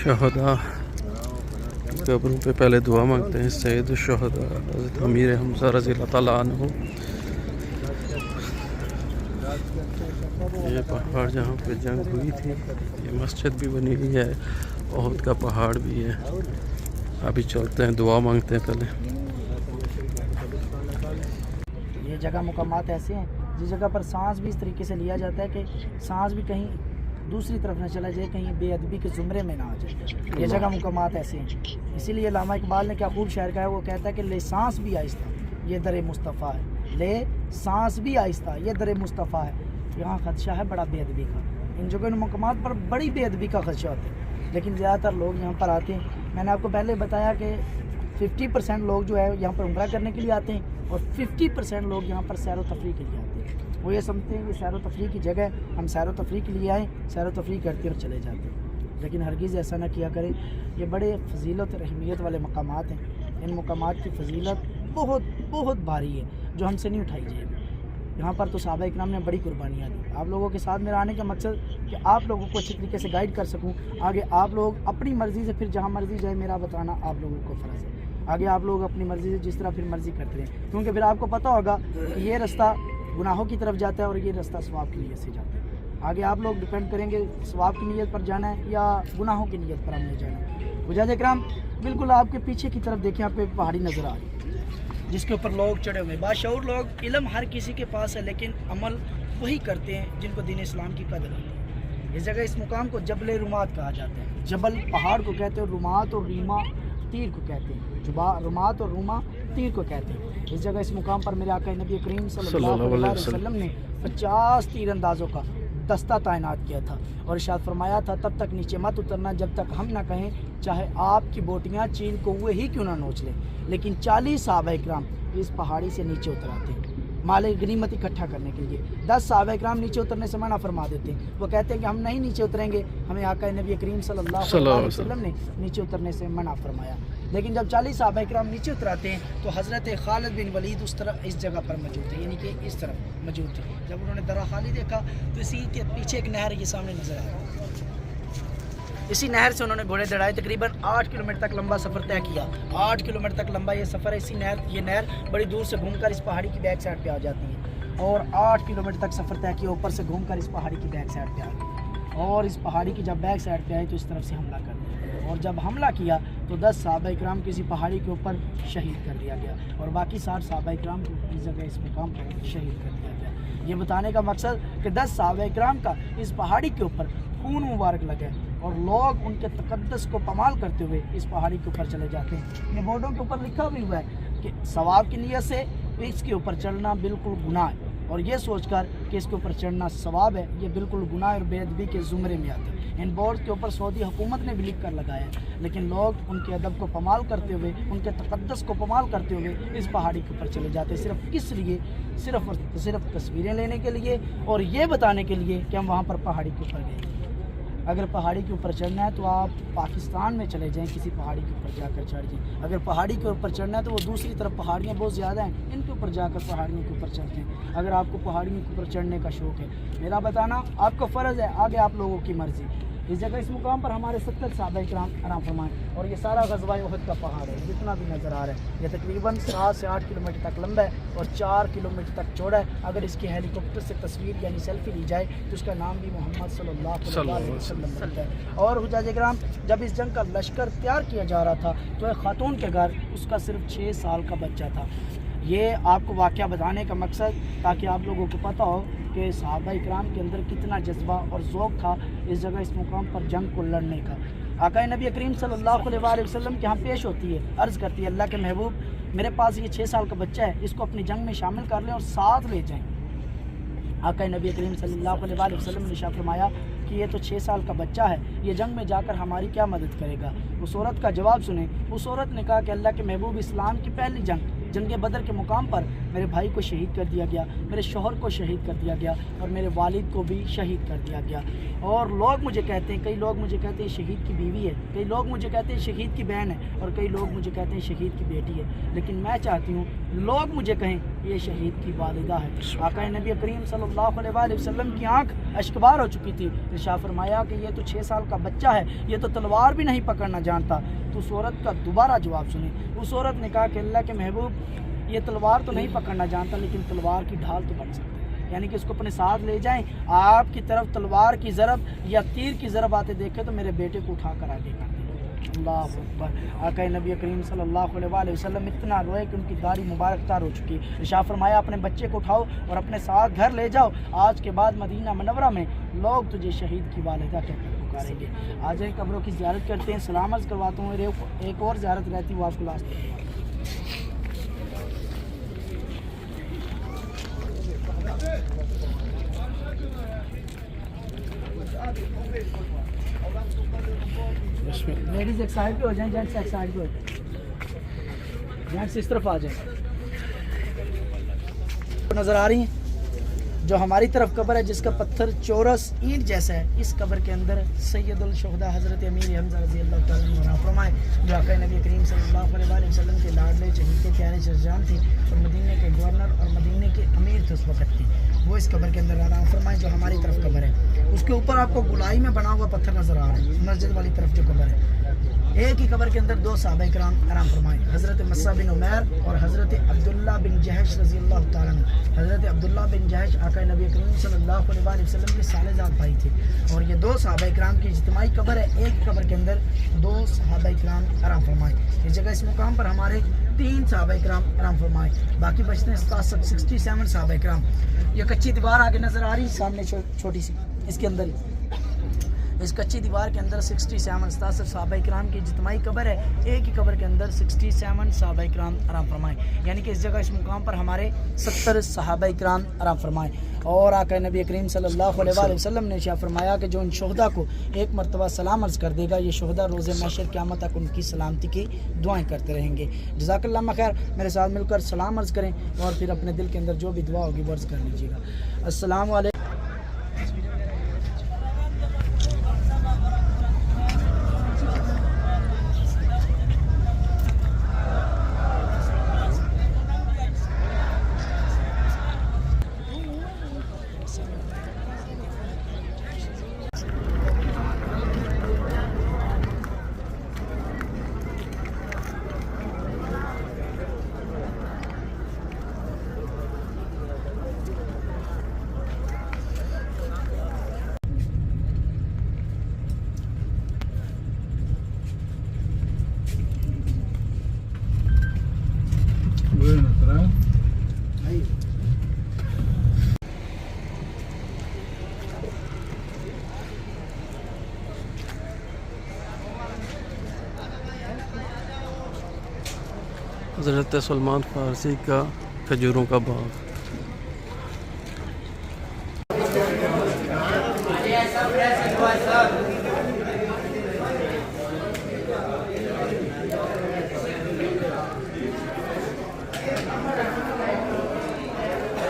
शहदा कब्रों पे पहले दुआ मांगते हैं। सैयद शहदा हज़रत अमीर हमज़ा रज़ी अल्लाह तआला अन्हु। ये पहाड़ जहाँ पे जंग हुई थी, ये मस्जिद भी बनी हुई है, ओहद का पहाड़ भी है। अभी चलते हैं, दुआ मांगते हैं पहले। ये जगह मुकामात ऐसे हैं जिस जगह पर सांस भी इस तरीके से लिया जाता है कि सांस भी कहीं दूसरी तरफ न चला जाए, कहीं बेअदबी के ज़ुमरे में ना आ जाए। ये जगह मुकामात ऐसे हैं। इसीलिए अल्लामा इकबाल ने क्या खूब शायर कहा है, वो कहता है कि ले सांस भी आहिस्ता ये दर मुस्तफ़ा है, ले सांस भी आहिस्ता ये दर मुस्तफ़ा है। यहाँ खदशा है बड़ा बेअदबी का। इन जगह मुकामात पर बड़ी बेअदबी का खदशा होता है, लेकिन ज़्यादातर लोग यहाँ पर आते हैं। मैंने आपको पहले बताया कि 50% लोग जो है यहाँ पर उम्रा करने के लिए आते हैं और 50% लोग यहाँ पर सैर व तफरीह के लिए आते हैं। वो ये समझते हैं कि सैर व तफरीह की जगह, हम सैर व तफरीह के लिए आएँ, सैर व तफरीह करते और चले जाते हैं। लेकिन हरगिज़ ऐसा ना किया करें। ये बड़े फजीलत और अहमियत वाले मकामात हैं। इन मकामात की फजीलत बहुत बहुत भारी है, जो हमसे नहीं उठाई जाएगी। यहाँ पर तो सहाबा इकराम ने बड़ी कुर्बानियाँ दी। आप लोगों के साथ मेरा आने का मकसद कि आप लोगों को अच्छी तरीके से गाइड कर सकूँ। आगे आप लोग अपनी मर्ज़ी से फिर जहाँ मर्ज़ी जाए, मेरा बताना आप लोगों को फ़र्ज़ है। आगे आप लोग अपनी मर्ज़ी से जिस तरह फिर मर्ज़ी करते रहें, क्योंकि फिर आपको पता होगा कि ये रास्ता गुनाहों की तरफ जाता है और ये रास्ता सवाब की नीयत से जाता है। आगे आप लोग डिपेंड करेंगे सवाब की नीयत पर जाना है या गुनाहों की नीयत पर हमने जाना है। हुज्जाज इकराम, बिल्कुल आपके पीछे की तरफ देखें, आपको एक पहाड़ी नज़र आ रही है जिसके ऊपर लोग चढ़े हुए, बाशऊर लोग। इल्म हर किसी के पास है, लेकिन अमल वही करते हैं जिनको दीन इस्लाम की कदर होती है। इस जगह इस मुकाम को जबल रुमात कहा जाता है। जबल पहाड़ को कहते हैं, रुमात और रीमा तीर को कहते हैं। रुमात और रूमा तीर को कहते हैं। इस जगह इस मुकाम पर मेरे आका नबी करीम सल्लल्लाहु अलैहि वसल्लम ने 50 तीर अंदाज़ों का दस्ता तैनात किया था और इरशाद फरमाया था, तब तक नीचे मत उतरना जब तक हम ना कहें, चाहे आपकी बोटियाँ चील कौवे ही क्यों ना नोच लें। लेकिन 40 सहाबा इकराम इस पहाड़ी से नीचे उतर आते हैं माल गनीमत इकट्ठा करने के लिए। 10 सहाबा इकराम नीचे उतरने से मना फरमा देते हैं। वो कहते हैं कि हम नहीं नीचे उतरेंगे, हमें आका नबी करीम सल्लल्लाहु अलैहि वसल्लम ने नीचे उतरने से मना फरमाया। लेकिन जब 40 सहाबा इकराम नीचे उतराते हैं तो हज़रत खालिद बिन वलीद उस तरह इस जगह पर मौजूद थे, यानी कि इस तरफ मौजूद थे। जब उन्होंने दरा खाली देखा तो इसी के पीछे एक नहर ये सामने नजर आया। इसी नहर से उन्होंने घोड़े दौड़ाए। तकरीबन 8 किलोमीटर तक लंबा सफ़र तय किया। 8 किलोमीटर तक लंबा ये सफ़र है। ये नहर बड़ी दूर से घूमकर इस पहाड़ी की बैक साइड पे आ जाती है और 8 किलोमीटर तक सफ़र तय किया, ऊपर से घूमकर इस पहाड़ी की बैक साइड पे आ गई। और इस पहाड़ी की जब बैक साइड पे आए तो इस तरफ से हमला कर दिया और जब हमला किया तो 10 सहाबा इकराम किसी पहाड़ी के ऊपर शहीद कर दिया गया और बाकी 60 सहाबा इकराम को इस जगह इस मुकाम पर शहीद कर दिया गया। ये बताने का मकसद कि 10 सहाबा इकराम का इस पहाड़ी के ऊपर खून मुबारक लगे और लोग उनके तकद्दस को पमाल करते हुए इस पहाड़ी के ऊपर चले जाते हैं। ये बोर्डों के ऊपर लिखा भी हुआ है कि सवाब की नीयत से इसके ऊपर चढ़ना बिल्कुल गुनाह है और ये सोचकर कि इसके ऊपर चढ़ना सवाब है, ये बिल्कुल गुनाह और बेअदबी के ज़ुमरे में आता है। इन बोर्ड के ऊपर सऊदी हुकूमत ने भी लिख कर लगाया है, लेकिन लोग उनके अदब को पमाल करते हुए, उनके तकद्दस को पमाल करते हुए इस पहाड़ी के ऊपर चले जाते हैं। सिर्फ किस लिए? सिर्फ तस्वीरें लेने के लिए और ये बताने के लिए कि हम वहाँ पर पहाड़ी के ऊपर गए। अगर पहाड़ी के ऊपर चढ़ना है तो आप पाकिस्तान में चले जाएं, किसी पहाड़ी के ऊपर जाकर चढ़ जाएं। अगर पहाड़ी के ऊपर चढ़ना है तो वो दूसरी तरफ पहाड़ियाँ बहुत ज़्यादा हैं, इनके ऊपर जाकर पहाड़ियों के ऊपर चढ़ते हैं। अगर आपको पहाड़ियों के ऊपर चढ़ने का शौक़ है, मेरा बताना आपका फ़र्ज़ है, आगे आप लोगों की मर्ज़ी। इस जगह इस मुकाम पर हमारे 70 सहाबा इकराम आराम फरमाए और ये सारा ग़ज़वा उहद का पहाड़ है जितना भी नज़र आ रहा है। ये तकरीबन 7 से 8 किलोमीटर तक लंबा है और 4 किलोमीटर तक चौड़ा है। अगर इसकी हेलीकॉप्टर से तस्वीर यानी सेल्फी ली जाए तो उसका नाम भी मोहम्मद सल्लल्लाहु अलैहि वसल्लम बनता है। और हुज्जाज इकराम, जब इस जंग का लश्कर तैयार किया जा रहा था तो एक खातून के घर उसका सिर्फ 6 साल का बच्चा था। ये आपको वाक़या बताने का मकसद ताकि आप लोगों को पता हो कि सहाबा इकराम के अंदर कितना जज्बा और ज़ौक़ था इस जगह इस मुकाम पर जंग को लड़ने का। आका नबी करीम सल्लल्लाहु अलैहि वसल्लम के यहाँ पेश होती है, अर्ज़ करती है, अल्लाह के महबूब, मेरे पास ये 6 साल का बच्चा है, इसको अपनी जंग में शामिल कर लें और साथ ले जाएँ। आका नबी करीम सल्लल्लाहु अलैहि वसल्लम ने इरशाद फरमाया कि ये तो 6 साल का बच्चा है, ये जंग में जाकर हमारी क्या मदद करेगा। उस औरत का जवाब सुने। उस औरत ने कहा कि अल्लाह के महबूब, इस्लाम की पहली जंग जंग बदर के मुकाम पर मेरे भाई को शहीद कर दिया गया, मेरे शोहर को शहीद कर दिया गया और मेरे वालिद को भी शहीद कर दिया गया। और लोग मुझे कहते हैं, कई लोग मुझे कहते हैं शहीद की बीवी है, कई लोग मुझे कहते हैं शहीद की बहन है और कई लोग मुझे कहते हैं शहीद की बेटी है। लेकिन मैं चाहती हूँ लोग मुझे कहें ये शहीद की वालिदा है। आका नबी करीम सल्लल्लाहु अलैहि वसल्लम की आंख अश्कबार हो चुकी थी। इरशाद फरमाया कि ये तो 6 साल का बच्चा है, ये तो तलवार भी नहीं पकड़ना जानता। तो उस औरत का दोबारा जवाब सुने। उस औरत ने कहा कि अल्लाह के महबूब ये तलवार तो नहीं पकड़ना जानता लेकिन तलवार की ढाल तो बन सकता है, यानी कि इसको अपने साथ ले जाएं। आपकी तरफ तलवार की ज़रब या तीर की ज़रब आते देखे तो मेरे बेटे को उठा कर आगे कर दें। अल्लाह अकबर। आका नबी करीम सल्लल्लाहु अलैहि वसल्लम इतना रोए कि उनकी दाढ़ी मुबारक तार हो चुकी। इरशाद फरमाया अपने बच्चे को उठाओ और अपने साथ घर ले जाओ। आज के बाद मदीना मनव्वरा में लोग तुझे शहीद की वालिदा कहकर पुकारेंगे। आज इन कब्रों की ज़ियारत करते हैं, सलाम अर्ज़ करवाता हूँ। एक और ज़ियारत रहती है वो आपको लास्ट में। लेडीज एक साइड पे हो जाएं, जेंट्स एक साइड पे हो जाएं। जेंट्स इस तरफ आ जाएं। नज़र आ रही हैं जो हमारी तरफ कब्र है जिसका पत्थर चौरस ईंट जैसा है, इस कब्र के अंदर सैयदुल शुहदा हज़रत अमीर हमज़ा रज़ी अल्लाह तआला अन्हु फरमाए जो आका नबी करीम सल्लल्लाहु अलैहि वसल्लम के लाडले चहीते के प्यारे सरजान थे और मदीने के गवर्नर और मदीने के अमीर थे उस वक़्त की। वो इस कब्र के अंदर आराम फरमाए जो हमारी तरफ कब्र है। उसके ऊपर आपको गुलाई में बना हुआ पत्थर नज़र आ रहा है। मस्जिद वाली तरफ जो कब्र है, एक ही कब्र के अंदर 2 सहाबा इकराम आराम फरमाए, हज़रत मस्सा बिन उमैर और हज़रत अब्दुल्ला बिन जहश रज़ी अल्लाह तआला अन्हु। हज़रत अब्दुल्ला बिन जहश आका नबी करीम सल्लल्लाहु अलैहि वसल्लम के सालेजाद भाई थे और ये 2 सहाबा इकराम की इज्तिमाई कब्र है। एक कब्र के अंदर 2 सहाबा इकराम आराम फरमाए। इस जगह इस मुकाम पर हमारे 3 सहाबा इकराम आराम फरमाए, बाकी बचते हैं 67 सहाबा इकराम। ये कच्ची दीवार आगे नज़र आ रही सामने छोटी सी, इसके अंदर ही इस कच्ची दीवार के अंदर 67 सहाबा इकराम की इज्तिमाई कब्र है। एक ही कब्र के अंदर 67 सहाबा इकराम आराम फरमाए, यानी कि इस जगह इस मुकाम पर हमारे 70 सहाबा इकराम आराम फरमाए। और आका नबी करीम सल्लल्लाहु अलैहि वसल्लम ने इरशाद फरमाया कि जो इन शुहदा को एक मरतबा सलाम अर्ज़ कर देगा, ये शुहदा रोज़े महशर क़यामत तक उनकी सलामती की दुआएं करते रहेंगे। जज़ाकल्लाह खैर। मेरे साथ मिलकर सलाम अर्ज़ करें और फिर अपने दिल के अंदर जो भी दुआ होगी वो अर्ज़ कर लीजिएगा। अस्सलामु अलैकुम। हज़रत सलमान फ़ारसी का खजूरों का बाग।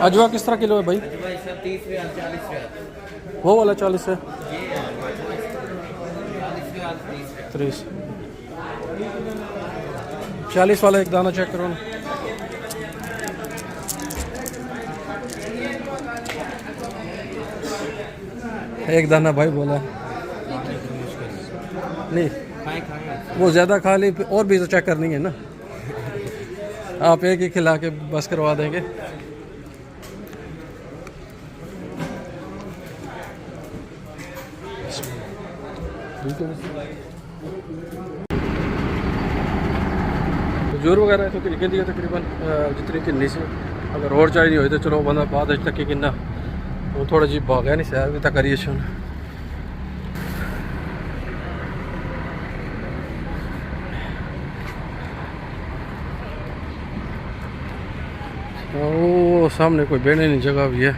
अजवा किस तरह किलो है भाई? 30 रियाल 40 रियाल। वो वाला 40 है, 30 40 वाला एक दाना चेक करो ना। एक दाना भाई बोला है। नहीं वो ज़्यादा खा ली और भी तो चेक करनी है ना। आप एक ही खिला के बस करवा देंगे। खजूर वगैरह तो कितनी दिया तकरीबन जितनी किन्नी से अगर और चाहिए नहीं हुई तो चलो बंदा बाद तक की किन्ना वो थोड़ा जी भागा नहीं सैर भी तक करिए सुन। ओ सामने कोई बैठने नहीं जगह भी है।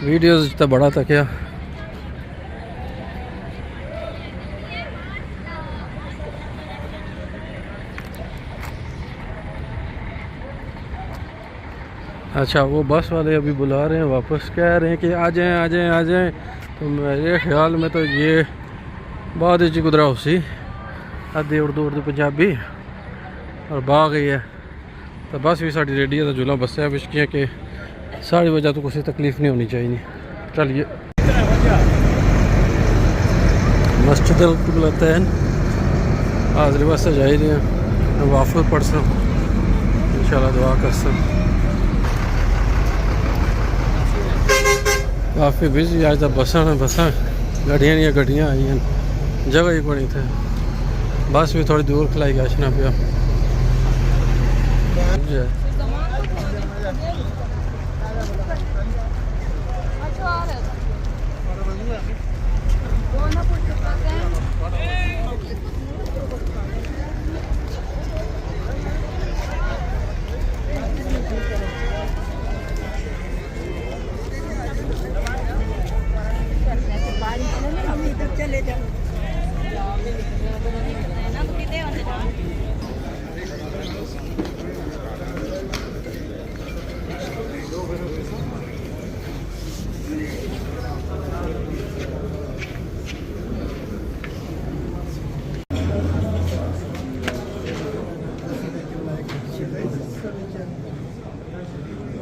वीडियोस जितना बड़ा था क्या अच्छा, वो बस वाले अभी बुला रहे हैं वापस, कह रहे हैं कि आ जाएं आ जाएं आ जाएं। तो मेरे ख्याल में तो ये बहुत ही गुजरा उसी अद्धी उर्दू पंजाबी और बाह गई है। तो बस भी साड़ी रेडी है, तो जुला बस्सा बिछकियाँ कि सारी वजह तो किसी तकलीफ नहीं होनी चाहिए। चलिए मस्जिद क़िबलतैन हाज़िर बस जाई रहे हैं, वाफिल पढ़ सक इंशाल्लाह, दुआ कर सक। काफ़ी बिजी आज, तो बसा गड्डियां नहीं गड्डियां आई हैं, जगह ही बनी थे। बस भी थोड़ी दूर खलाई गया पे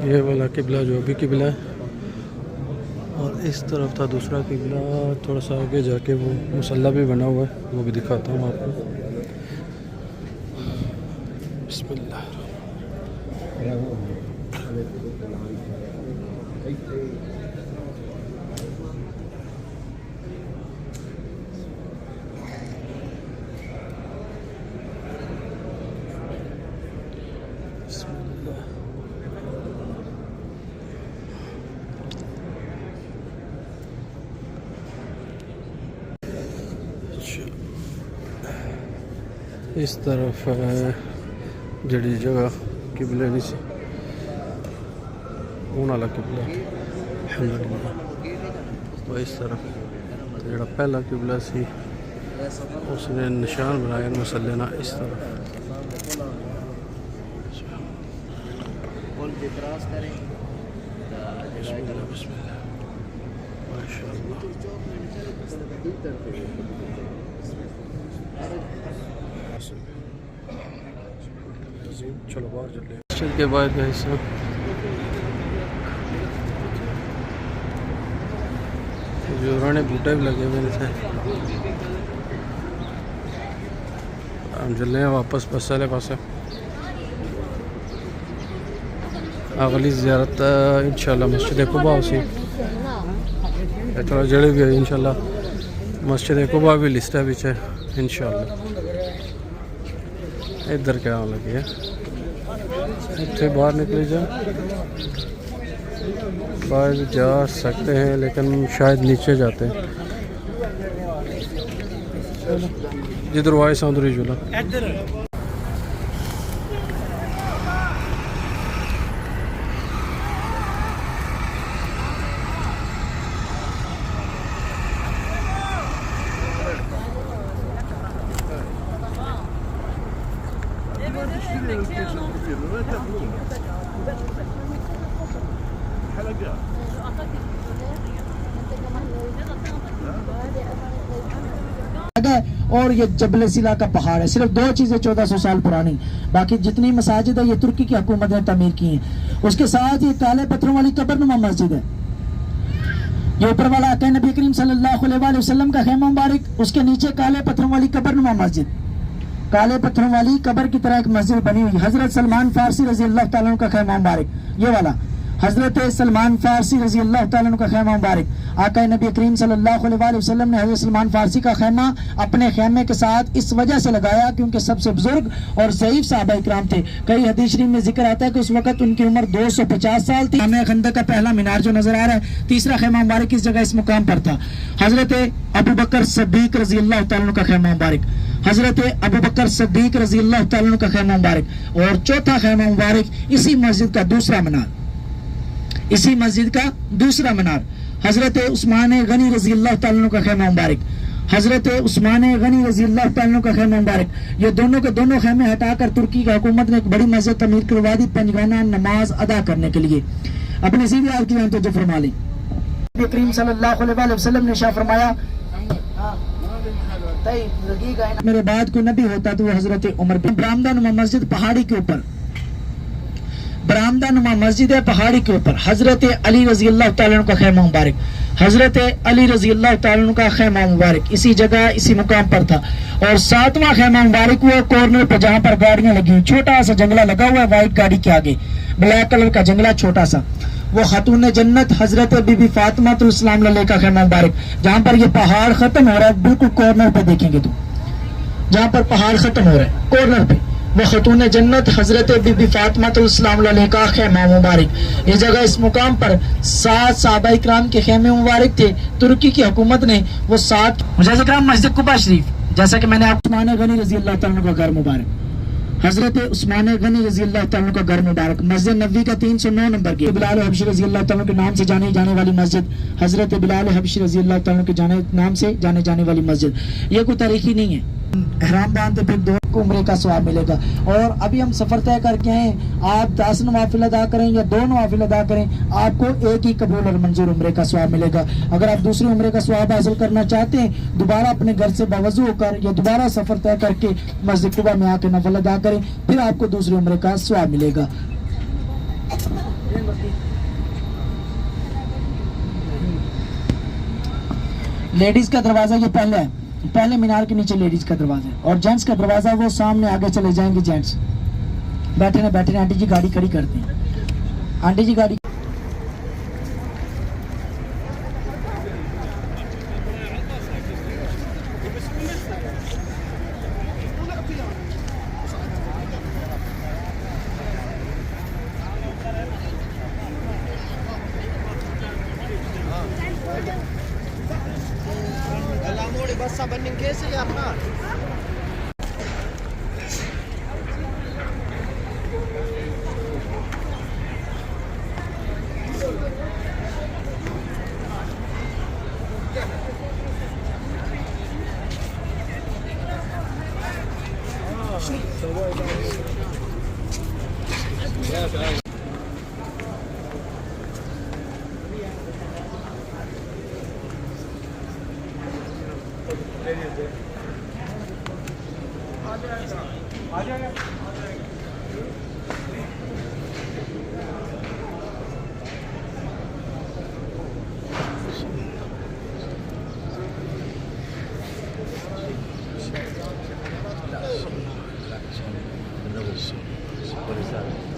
ये वाला किबला जो अभी किबला है, और इस तरफ था दूसरा किबला, थोड़ा सा आगे जाके वो मुसल्ला भी बना हुआ है, वो भी दिखाता हूँ आपको। बिस्मिल्लाह। इस तरफ है जड़ी जगह किबले नहीं सी, हूँ वाला किबला अल्हम्दुलिल्लाह। तो इस तरफ जड़ा पहला किबला सी उसने निशान बनाया मसले ना इस तरफ। चलो बाहर चले। मस्जिद के बाद का हिस्सा जो उन्होंने बूटे भी लगे हुए थे, हम चले हैं वापस बस वाले पास। अगली ज़ियारत इंशाल्लाह मस्जिद कुबा उसी थोड़ा जड़े भी है इंशाल्लाह। मस्जिद कुबा भी लिस्ट है पीछे इंशाल्लाह। इधर क्या लगी है, इतने बाहर निकले जा बाहर जा सकते हैं, लेकिन शायद नीचे जाते हैं। जिधर वाइस उधर ही झूला। और ये जबल सिला का पहाड़ है। सिर्फ दो चीजें 1400 साल पुरानी, बाकी जितनी मसाजिद है ये तुर्की की हुकूमत ने तमीर की है। उसके साथ ये काले पत्थरों वाली कब्रनुमा मस्जिद है। ये ऊपर वाला आका नबी करीम सल्लल्लाहु अलैहि वसल्लम का खेमा मुबारक, उसके नीचे काले पत्थरों वाली कब्रनुमा मस्जिद, काले पत्थरों वाली कब्र की तरह एक मस्जिद बनी हुई। हजरत सलमान फारसी रजी अल्लाह तआला अन्हु का खेमा मुबारक, ये वाला हजरत सलमान फारसी रजी अल्लाह तआला अन्हु का खेमा मुबारक। आका नबी करीम सल्लल्लाहु अलैहि वसल्लम ने हजरत सलमान फारसी का खेमा अपने खेमे के साथ इस वजह से लगाया क्योंकि सबसे बुजुर्ग और ज़ईफ सहाबा इकराम थे। कई हदीस शरीफ में जिक्र आता है कि उस वक्त उनकी उम्र 250 साल थी। हमें खंदक का पहला मीनार जो नजर आ रहा है, तीसरा खेमा मुबारक इस जगह इस मुकाम पर था। हजरत अबू बकर सिद्दीक रजी अल्लाह तआला अन्हु का खेमा मुबारक, हजरत अबू बकर सिद्दीक रजी अल्लाह तआला अन्हु का खेमा मुबारक। और चौथा खेमा मुबारक इसी मस्जिद का दूसरा मीनार, इसी मस्जिद का दूसरा मीनार हजरत उस्मान गनी रजी अल्लाह तआला अन्हु का खेमा मुबारक, हजरत उस्मान गनी रजी अल्लाह तआला अन्हु का खैमा मुबारक, ये दोनों के दोनों खैमे हटाकर तुर्की की हुकूमत ने एक बड़ी मस्जिद तमीर करवा दी पंजगाना नमाज अदा करने के लिए। अपने सीधी आपकी जान तो फरमा ली। करीम सल्लल्लाहु अलैहि वसल्लम ने शाह फरमाया, मेरे बाद कोई नबी होता तो वो हजरत उमर। बरामदा नुमा मस्जिद पहाड़ी के ऊपर, बरामदा नुमा मस्जिद है पहाड़ी के ऊपर, हजरत अली रजी अल्लाह तआला अन्हु का खैमा मुबारक, हजरत अली रजी अल्लाह तआला अन्हु का खैमा मुबारक इसी जगह इसी मुकाम पर था। और 7वां खैमा मुबारक वो कॉर्नर पर जहाँ पर गाड़ियां लगी हुई, छोटा सा जंगला लगा हुआ है व्हाइट गाड़ी के आगे, ब्लैक कलर का जंगला छोटा सा, वो खातून जन्नत हजरत बीबी फातिमा इस्लाम का खैमा मुबारक, जहाँ पर ये पहाड़ खत्म हो रहा है, बिल्कुल कॉर्नर पे देखेंगे तो जहाँ पर पहाड़ खत्म हो रहा है कॉर्नर पे, वो खतून जन्नत हजरत बीबी फातिमा इस्लाम का खैमा मुबारक। ये जगह इस मुकाम पर 7 सहाबा इकराम के खैमे मुबारक थे। तुर्की की हुकूमत ने वो 7 मस्जिद कुबा शरीफ, जैसा कि मैंने आपको उस्मान गनी रजी अल्लाह तआला का घर मुबारक, हजरत उस्मान गनी रजी अल्लाह तआला का घर मुबारक, मस्जिद नबवी का 309 नंबर की, बिलाल हबशी रजी अल्लाह तआला के नाम से जाने जाने वाली मस्जिद, हजरत बिलाल हबशी रजी अल्लाह तआला के नाम से जाने जाने वाली मस्जिद। ये कोई तारीखी नहीं है, हराम बांधते फिर 2 उम्रे का सवाब मिलेगा। और अभी हम सफर तय करके आए, आप 10 नवाफिल अदा करें या 2 नवाफिल अदा करें, आपको एक ही कबूल और मंजूर उम्रे का सवाब मिलेगा। अगर आप दूसरे उम्रे का सवाब हासिल करना चाहते हैं, दोबारा अपने घर से बावजू होकर या दोबारा सफर तय करके मस्जिद कुबा में आकर नफल अदा करें, फिर आपको दूसरे उम्रे का सवाब मिलेगा। लेडीज का दरवाजा ये पहले है, पहले मीनार के नीचे लेडीज का दरवाजा है, और जेंट्स का दरवाजा वो सामने आगे चले जाएंगे। जेंट्स बैठे ने आंटी जी गाड़ी खड़ी करते हैं, आंटी जी गाड़ी। Basta banding kesa ya Pak. Por eso.